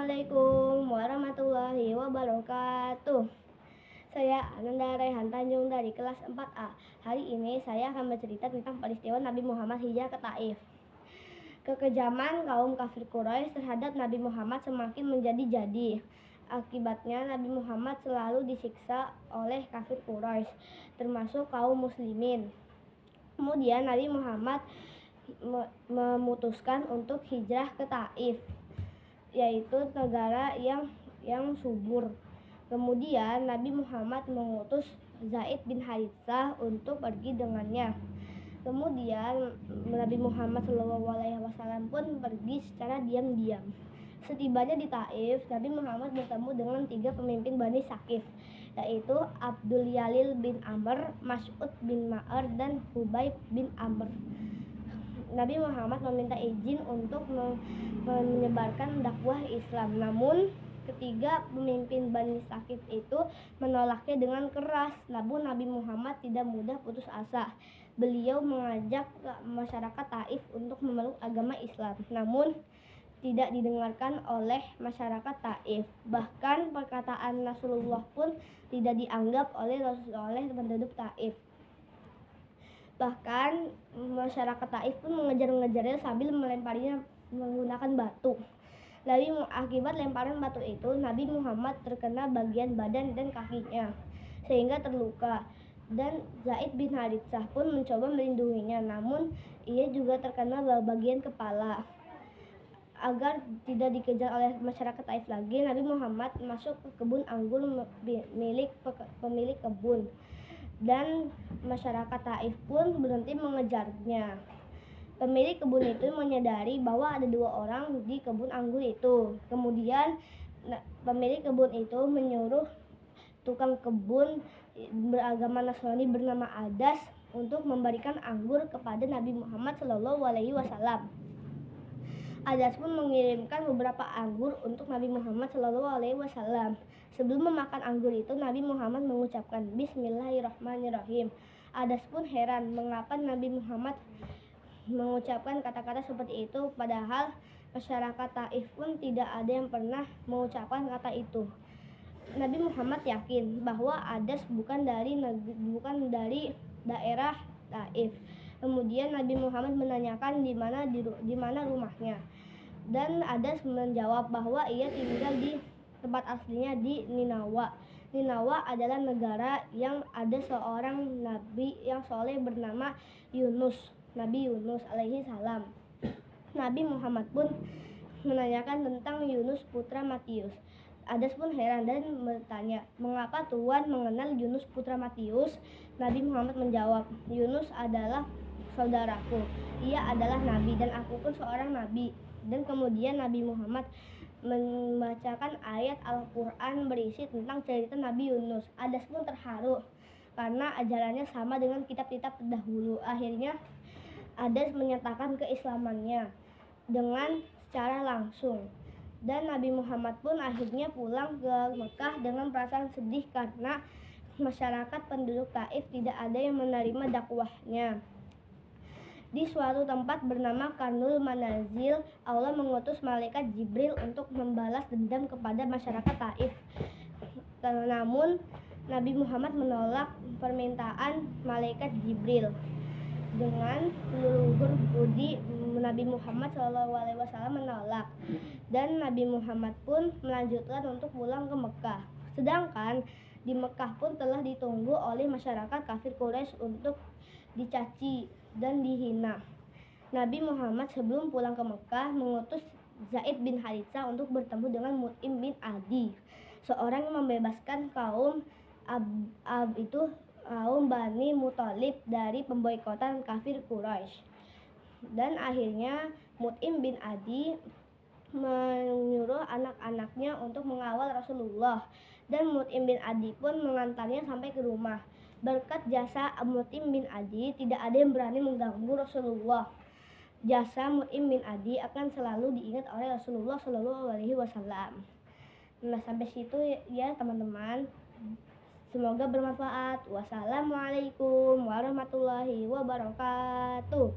Assalamualaikum warahmatullahi wabarakatuh. Saya Ananda Raihan Tanjung dari kelas 4A. Hari ini saya akan bercerita tentang peristiwa Nabi Muhammad hijrah ke Taif. Kekejaman kaum kafir Quraisy terhadap Nabi Muhammad semakin menjadi-jadi. Akibatnya Nabi Muhammad selalu disiksa oleh kafir Quraisy, termasuk kaum muslimin. Kemudian Nabi Muhammad memutuskan untuk hijrah ke Taif, yaitu negara yang subur. Kemudian Nabi Muhammad mengutus Zaid bin Haritsah untuk pergi dengannya. Kemudian Nabi Muhammad SAW pun pergi secara diam-diam. Setibanya di Taif, Nabi Muhammad bertemu dengan 3 pemimpin Bani Saqif, yaitu Abdul Yalil bin Amr, Mas'ud bin Ma'ar, dan Hubayb bin Amr. Nabi Muhammad meminta izin untuk menyebarkan dakwah Islam. Namun ketiga pemimpin Bani Saqif itu menolaknya dengan keras. Namun Nabi Muhammad tidak mudah putus asa. Beliau mengajak masyarakat Taif untuk memeluk agama Islam. Namun tidak didengarkan oleh masyarakat Taif. Bahkan perkataan Rasulullah pun tidak dianggap oleh penduduk Taif. Bahkan masyarakat Taif pun mengejar-ngejarnya sambil melemparinya menggunakan batu. Lalu akibat lemparan batu itu, Nabi Muhammad terkena bagian badan dan kakinya sehingga terluka. Dan Zaid bin Haritsah pun mencoba melindunginya, namun ia juga terkena bagian kepala. Agar tidak dikejar oleh masyarakat Taif lagi, Nabi Muhammad masuk ke kebun anggur milik pemilik kebun. Dan masyarakat Taif pun berhenti mengejarnya. Pemilik kebun itu menyadari bahwa ada 2 orang di kebun anggur itu. Kemudian pemilik kebun itu menyuruh tukang kebun beragama Nasrani bernama Adas untuk memberikan anggur kepada Nabi Muhammad SAW. Adas pun mengirimkan beberapa anggur untuk Nabi Muhammad SAW. Sebelum memakan anggur itu, Nabi Muhammad mengucapkan Bismillahirrahmanirrahim. Adas pun heran mengapa Nabi Muhammad mengucapkan kata-kata seperti itu, padahal masyarakat Taif pun tidak ada yang pernah mengucapkan kata itu. Nabi Muhammad yakin bahwa Adas bukan dari daerah Taif. Kemudian Nabi Muhammad menanyakan di mana rumahnya. Dan Adas menjawab bahwa ia tinggal di tempat aslinya di Ninawa. Ninawa adalah negara yang ada seorang nabi yang soleh bernama Nabi Yunus alaihi salam. Nabi Muhammad pun menanyakan tentang Yunus putra Matius. Adas pun heran dan bertanya, mengapa Tuhan mengenal Yunus putra Matius? Nabi Muhammad menjawab, Yunus adalah saudaraku. Ia adalah nabi dan aku pun seorang nabi. Dan kemudian Nabi Muhammad membacakan ayat Al-Quran berisi tentang cerita Nabi Yunus. Adas pun terharu karena ajarannya sama dengan kitab-kitab terdahulu. Akhirnya Adas menyatakan keislamannya dengan secara langsung. Dan Nabi Muhammad pun akhirnya pulang ke Mekah dengan perasaan sedih karena masyarakat penduduk Taif tidak ada yang menerima dakwahnya. Di suatu tempat bernama Karnul Manazil, Allah mengutus malaikat Jibril untuk membalas dendam kepada masyarakat Taif. Namun Nabi Muhammad menolak permintaan malaikat Jibril. Dengan leluhur budi, Nabi Muhammad SAW menolak, dan Nabi Muhammad pun melanjutkan untuk pulang ke Mekah. Sedangkan di Mekah pun telah ditunggu oleh masyarakat kafir Quraisy untuk dicaci dan dihina. Nabi Muhammad sebelum pulang ke Mekah mengutus Zaid bin Haritsah untuk bertemu dengan Mut'im bin Adi, seorang yang membebaskan kaum kaum Bani Muthalib dari pemboikotan kafir Quraisy. Dan akhirnya Mut'im bin Adi menyuruh anak-anaknya untuk mengawal Rasulullah, dan Mut'im bin Adi pun mengantarnya sampai ke rumah. Berkat jasa Mut'im bin Adi, tidak ada yang berani mengganggu Rasulullah. Jasa Mut'im bin Adi akan selalu diingat oleh Rasulullah SAW. Nah, sampai situ ya teman-teman. Semoga bermanfaat. Wassalamualaikum warahmatullahi wabarakatuh.